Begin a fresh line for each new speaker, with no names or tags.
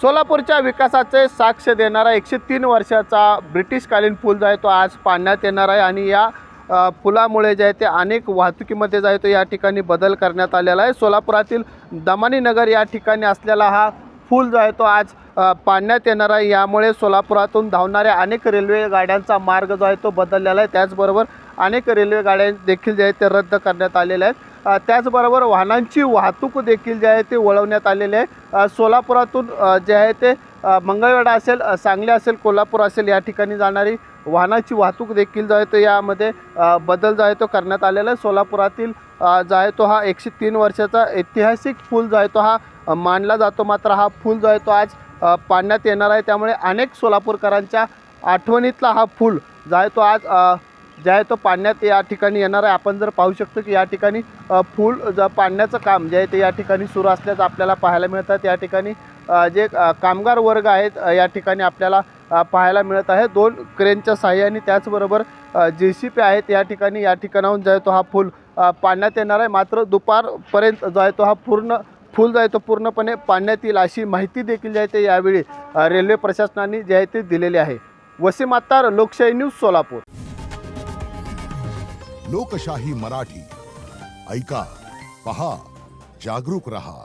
सोलापूरच्या विकासाचे साक्ष देणारा 103 वर्षाचा ब्रिटिशकालीन पूल जो आहे तो आज पाडण्यात येणार आहे आणि या पुलामुळे जे आहे ते अनेक वाहतुकीमध्ये जो आहे तो या ठिकाणी बदल करण्यात आलेला आहे। सोलापुरातील दमानी नगर या ठिकाणी असलेला हा पूल जो आहे तो आज पाडण्यात येणार आहे। यामुळे सोलापुरातून धावणाऱ्या अनेक रेल्वे गाड्यांचा मार्ग जो आहे तो बदललेला आहे। त्याचबरोबर अनेक रेल्वे गाड्या देखील जे आहे ते रद्द करण्यात आलेल्या आहेत। त्याचबरोबर वाहनांची वाहतूक देखील जे आहे ते वळवण्यात आलेली आहे। सोलापुरातून जे आहे ते मंगळवेढा असेल, सांगली असेल, कोल्हापूर असेल या ठिकाणी जाणारी वाहनाची वाहतूक देखील जो आहे तो यामध्ये बदल जो आहे तो करण्यात आलेला आहे। सोलापुरातील जो आहे तो हा 103 वर्षाचा ऐतिहासिक पूल जो आहे तो हा मानला जातो। मात्र हा पूल जो आहे तो आज पाडण्यात येणार आहे। त्यामुळे अनेक सोलापूरकरांच्या आठवणीतला हा पूल जो आहे तो आज जे आहे तो पाडण्यात या ठिकाणी येणार आहे। आपण जर पाहू शकतो की या ठिकाणी पूल पाडण्याचं काम जे आहे ते या ठिकाणी सुरू असल्याचं आपल्याला पाहायला मिळतात। या ठिकाणी जे कामगार वर्ग आहेत या ठिकाणी आपल्याला पाहायला मिळत आहे। 2 क्रेनच्या सहाय्याने त्याचबरोबर JCP आहेत या ठिकाणाहून जो आहे तो हा पूल पाडण्यात येणार आहे। मात्र दुपारपर्यंत जो आहे तो हा पूल जो आहे तो पूर्णपणे पाडण्यात येईल अशी माहिती देखील जी आहे ते यावेळी रेल्वे प्रशासनाने जे आहे ते दिलेली आहे। वसीम अत्तार, लोकशाही न्यूज, सोलापूर।
लोकशाही मराठी ऐका, पहा, जागरूक रहा।